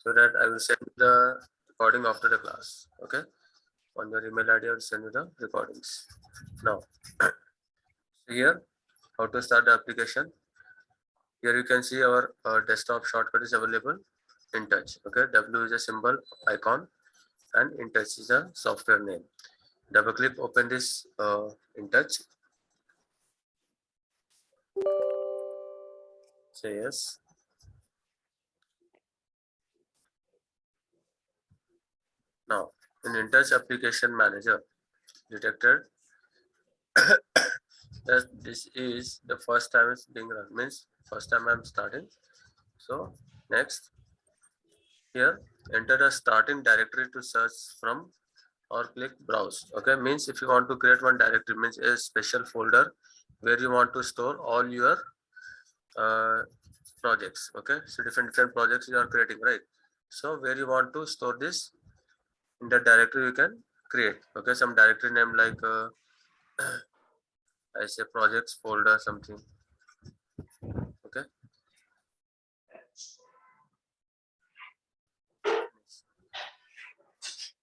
so that I will send you the recording after the class. Okay, on your email ID, I will send you the recordings. Now, here, how to start the application. Here you can see our desktop shortcut is available. Intouch. Okay, W is a symbol icon, and Intouch is a software name. Double click, open this Intouch. Say yes. Now, in Intouch application manager, detected that this is the first time it's being run, means first time I'm starting. So next, here enter the starting directory to search from or click browse. Okay, means if you want to create one directory, means a special folder where you want to store all your uh, projects. Okay, so different projects you are creating, right? So where you want to store this, in the directory you can create. Okay, some directory name like I say projects folder something. Okay,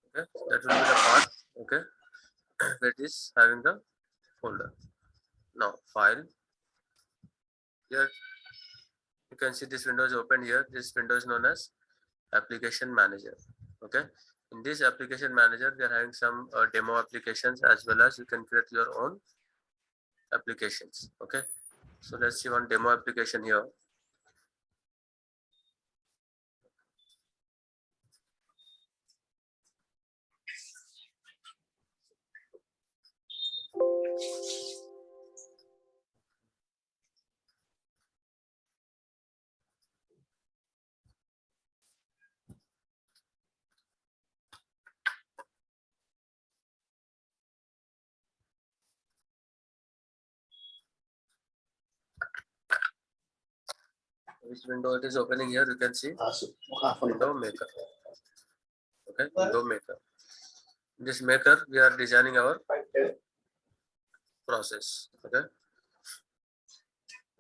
okay, that will be the part. Okay, that is having the folder. Now file, here you can see this window is open. Here this window is known as application manager. Okay, in this application manager we are having some demo applications, as well as you can create your own applications. Okay, so let's see one demo application here. Which window it is opening here, you can see window maker. Okay, window maker. This maker we are designing our process. Okay,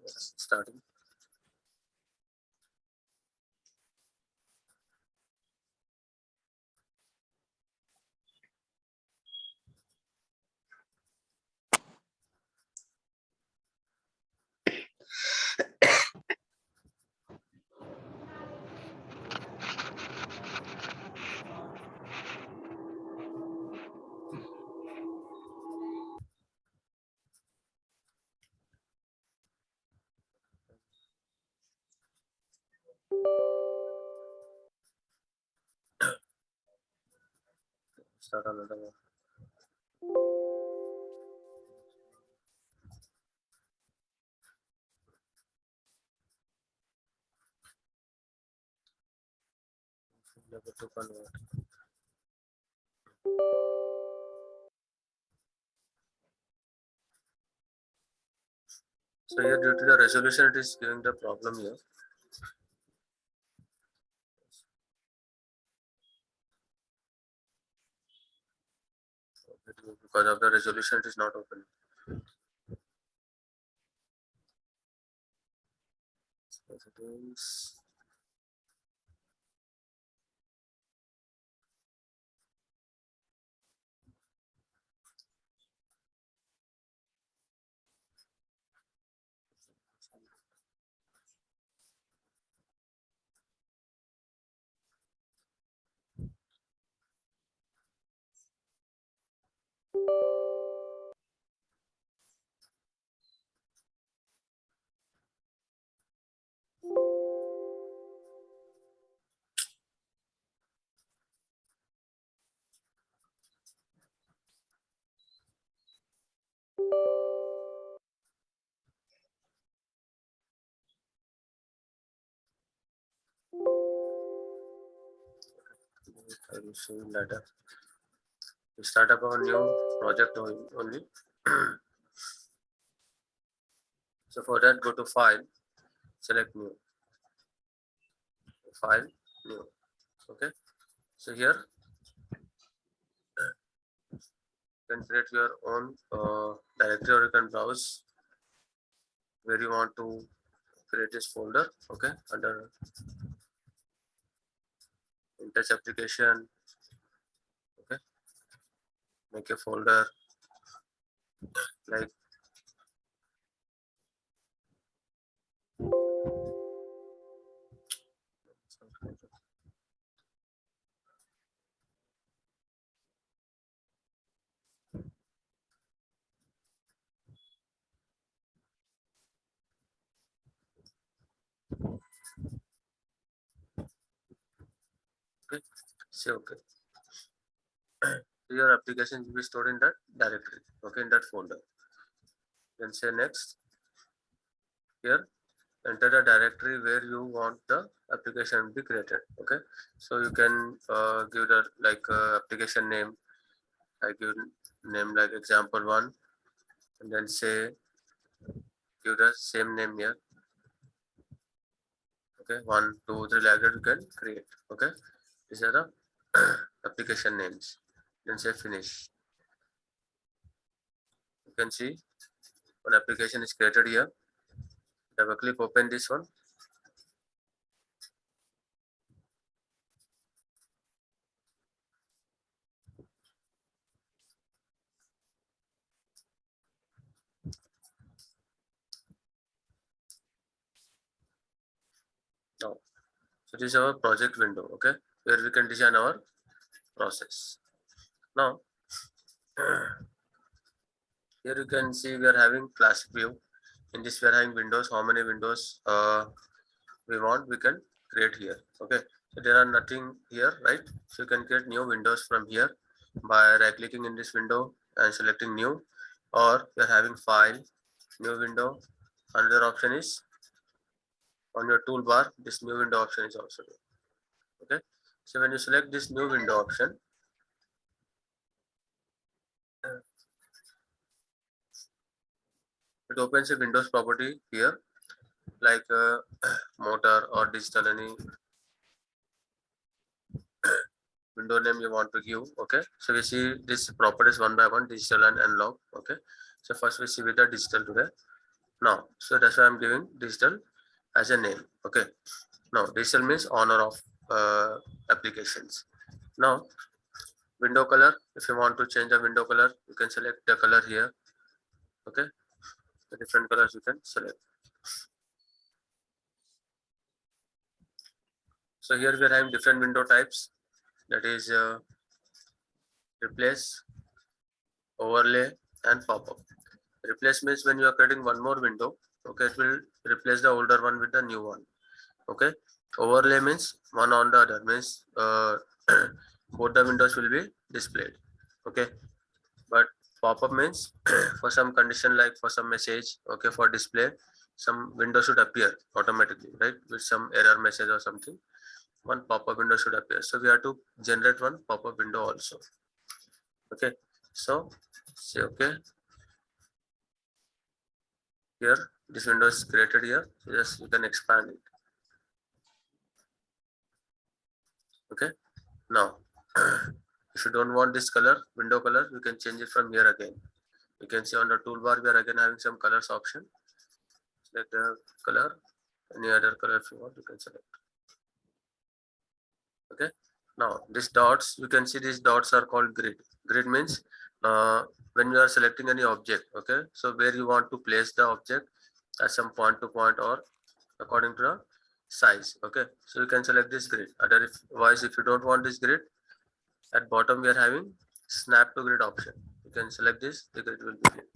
starting. Start another one. Never to convert. So here, due to the resolution, it is giving the problem here. Because of the resolution, it is not open. Settings. I will show you later. We start up our new project only. So for that, go to file, select new, file, new. Okay. So here you can create your own directory, or you can browse where you want to create this folder. Okay, under Intouch application. Okay, make a folder like okay. Say okay. Your application will be stored in that directory. Okay, in that folder. Then say next. Here, enter the directory where you want the application to be created. Okay, so you can give the like application name. I give name like example one, and then say give the same name here. Okay, 1 2 3 like that you can create. Okay, these are the application names. Then say finish. You can see one application is created here. Double click, open this one. Now, so this is our project window. Okay, where we can design our process. Now, here you can see we are having classic view. In this, we are having windows. How many windows we want, we can create here. Okay, so there are nothing here, right? So you can create new windows from here by right clicking in this window and selecting new, or you're having file, new window. Another option is on your toolbar, this new window option is also there. Okay, so when you select this new window option, it opens a Windows property here, like motor or digital, any window name you want to give. Okay, so we see this properties one by one, digital and analog. Okay, so first we see with the digital today. Now, so that's why I'm giving digital as a name. Okay, now digital means honor of applications. Now, window color, if you want to change the window color, you can select the color here. Okay, the different colors you can select. So here we are having different window types, that is replace, overlay and pop-up. Replace means when you are creating one more window, okay, it will replace the older one with the new one. Okay, overlay means one on the other, means both the windows will be displayed. Okay, but pop-up means for some condition, like for some message, okay, for display, some window should appear automatically, right, with some error message or something, one pop-up window should appear. So we have to generate one pop-up window also. Okay, so say okay. Here this window is created here. Yes, you can expand it. Okay, now if you don't want this color, window color, you can change it from here again. You can see on the toolbar we are again having some colors option. Select the color, any other color if you want, you can select. Okay, now these dots, you can see these dots are called grid. Grid means when you are selecting any object. Okay, so where you want to place the object at some point to point or according to the size. Okay, so you can select this grid. Otherwise, if you don't want this grid, at bottom we are having snap to grid option. You can select this, the grid will be here.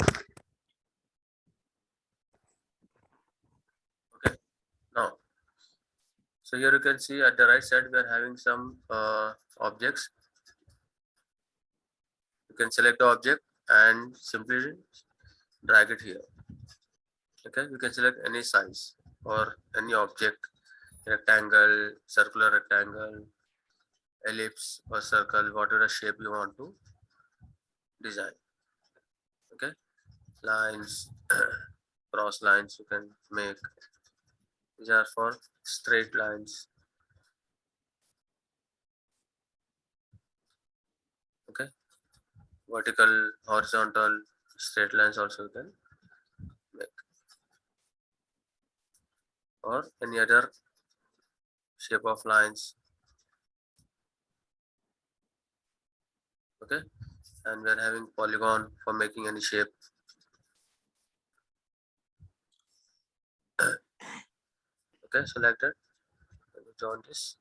Okay, now, so here you can see at the right side we are having some objects. You can select the object and simply drag it here. Okay, you can select any size or any object, rectangle, circular rectangle, ellipse or circle, whatever shape you want to design. Okay, lines, cross lines you can make. These are for straight lines. Okay, vertical, horizontal, straight lines also you can make, or any other shape of lines. Okay, and we are having polygon for making any shape. Okay, selected. Join this.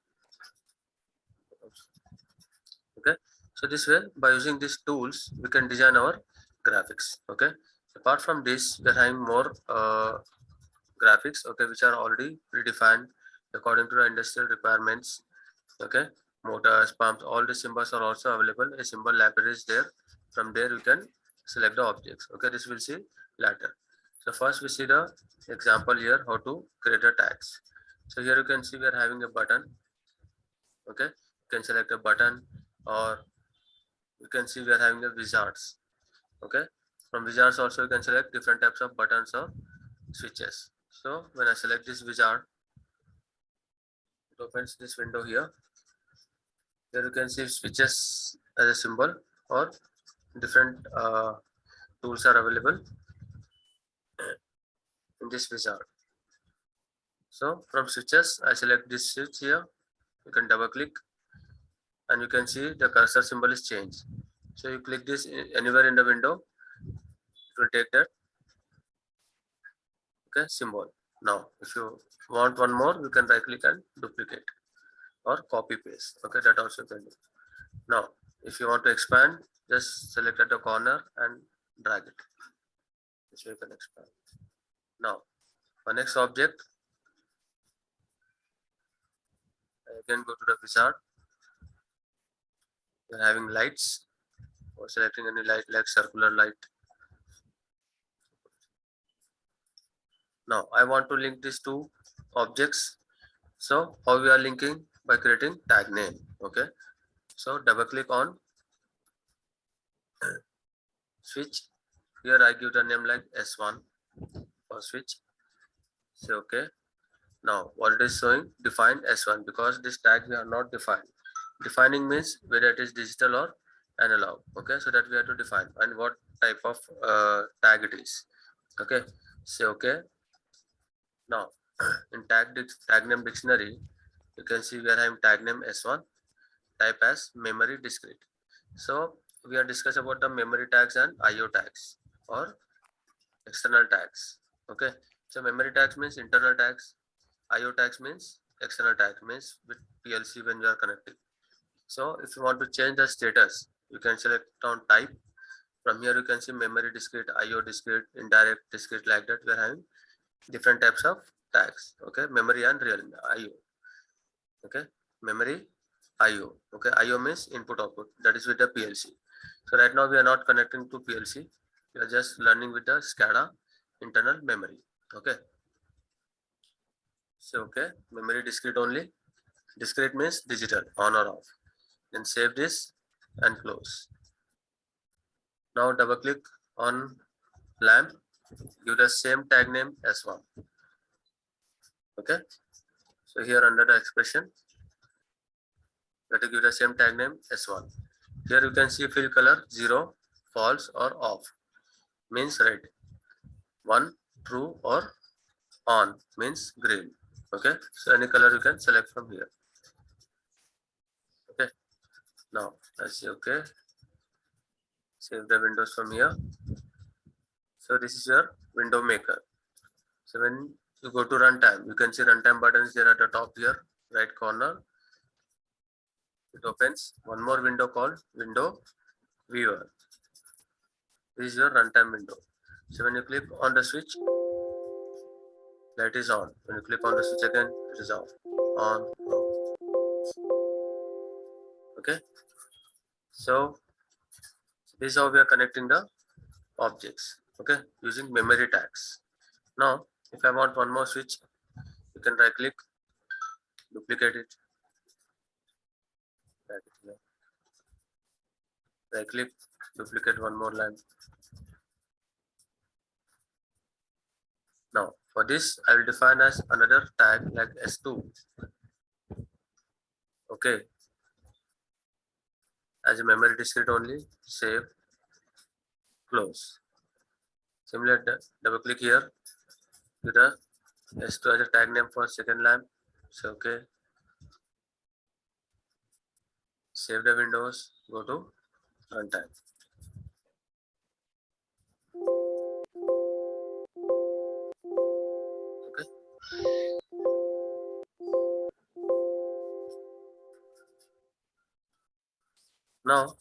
Okay, so this way, by using these tools we can design our graphics. Okay, apart from this we are having more graphics, okay, which are already predefined according to the industrial requirements. Okay, motors, pumps, all the symbols are also available. A symbol library is there. From there you can select the objects. Okay, this we'll see later. So first we see the example here, how to create a tags. So here you can see we are having a button. Okay, you can select a button, or you can see we are having a wizards. Okay, from wizards also you can select different types of buttons or switches. So when I select this wizard, it opens this window here. Here you can see switches as a symbol, or different tools are available in this wizard. So from switches I select this switch here. You can double click and you can see the cursor symbol is changed. So you click this anywhere in the window, it will take that, okay, symbol. Now if you want one more, you can right click and duplicate or copy paste. Okay, that also you can do. Now if you want to expand, just select at the corner and drag it. This way you can expand. Now for next object, again go to the wizard. You're having lights, or selecting any light like circular light. Now I want to link these two objects. So how we are linking? By creating tag name. Okay, so double click on switch. Here I give the name like S1 for switch. Say okay. Now what it is showing, defined S1, because this tag we are not defined. Defining means whether it is digital or analog. Okay, so that we have to define, and what type of tag it is. Okay, say okay. Now in tag name dictionary, you can see we are having tag name S1, type as memory discrete. So we are discussing about the memory tags and IO tags or external tags. Okay, so memory tags means internal tags, IO tags means external tag, means with PLC when you are connecting. So if you want to change the status, you can select on type. From here you can see memory discrete, IO discrete, indirect discrete, like that. We are having different types of tags. Okay, memory and real IO. Okay, memory, IO. Okay, IO means input output. That is with the PLC. So right now we are not connecting to PLC. We are just learning with the SCADA internal memory. Okay. So okay, memory discrete only. Discrete means digital, on or off. Then save this and close. Now double click on lamp. Give the same tag name as one. Okay. So here under the expression, let us give the same tag name S1. Here you can see fill color 0, false or off, means red. 1, true or on, means green. Okay, so any color you can select from here. Okay, now let's see. Okay, save the windows from here. So this is your window maker. So when you go to runtime, you can see runtime button is there at the top here, right corner. It opens one more window called window viewer. This is your runtime window. So when you click on the switch, light is on. When you click on the switch again, it is off. On, off. Okay. So this is how we are connecting the objects. Okay, using memory tags. Now, if I want one more switch, you can right click, duplicate it, right click, duplicate one more line. Now, for this, I will define as another tag like S2. Okay, as a memory discrete only, save, close. Similar, double click here, with a S2 as a tag name for second lamp. So, okay, save the windows, go to runtime. Okay. Now,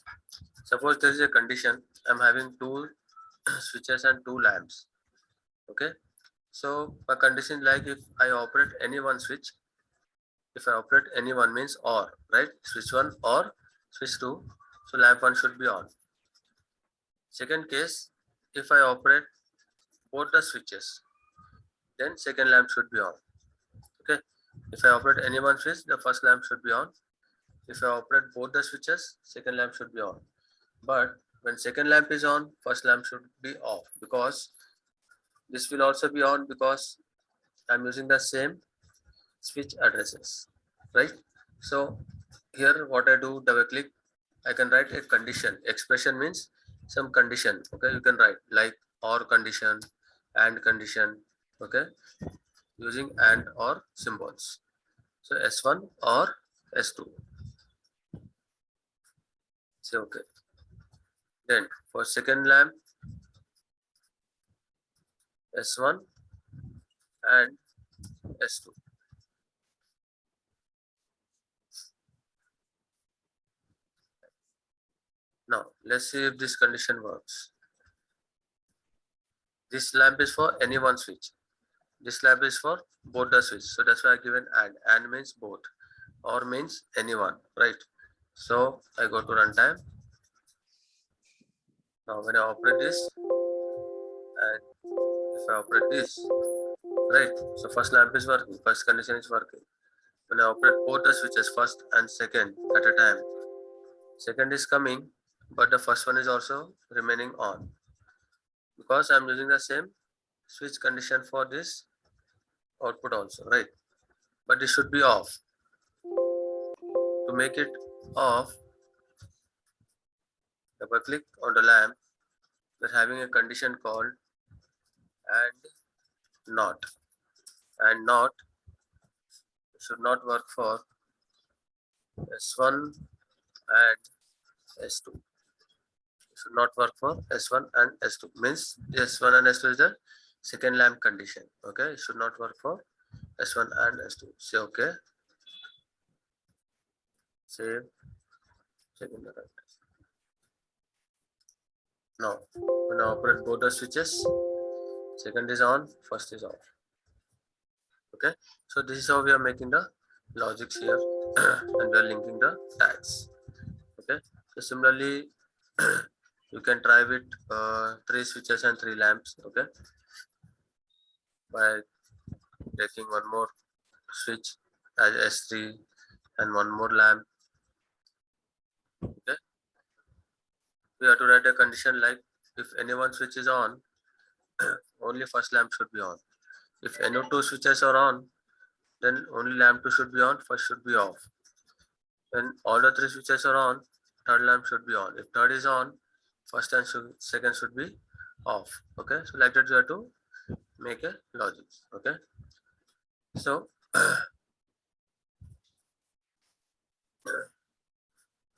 suppose there is a condition. I'm having two switches and two lamps. Okay. So a condition like if I operate any one switch, if I operate any one means or, right? Switch one or switch two. So lamp one should be on. Second case, if I operate both the switches, then second lamp should be on. Okay. If I operate any one switch, the first lamp should be on. If I operate both the switches, second lamp should be on. But when second lamp is on, first lamp should be off, because this will also be on because I'm using the same switch addresses, right? So here what I do, double click, I can write a condition. Expression means some condition. Okay, you can write like or condition, and condition. Okay, using and or symbols. So S1 or S2. Say okay. Then for second lamp, S1 and S2. Now let's see if this condition works. This lamp is for any one switch. This lamp is for both the switch. So that's why I given and. And means both, or means anyone, right? So I go to runtime. Now when I operate this, and if I operate this, right? So first lamp is working, first condition is working. When I operate both the switches, first and second at a time, second is coming, but the first one is also remaining on, because I'm using the same switch condition for this output also, right? But this should be off. To make it off, double click on the lamp. We're having a condition called and not. And not should not work for S1 and S2. Should not work for S1 and S2. Means S1 and S2 is the second lamp condition. Okay, it should not work for S1 and S2. Say okay. Save. Second lamp. Now, when I operate both the switches, second is on, first is off. Okay, so this is how we are making the logics here, and we are linking the tags. Okay, so similarly, you can try with 3 switches and 3 lamps. Okay, by taking one more switch as S3 and one more lamp. Okay, we have to write a condition like if any one switch is on, only first lamp should be on. If any two switches are on, then only lamp 2 should be on, first should be off. When all the 3 switches are on, third lamp should be on. If third is on, first and second should be off. Okay, so like that you have to make a logic. Okay, so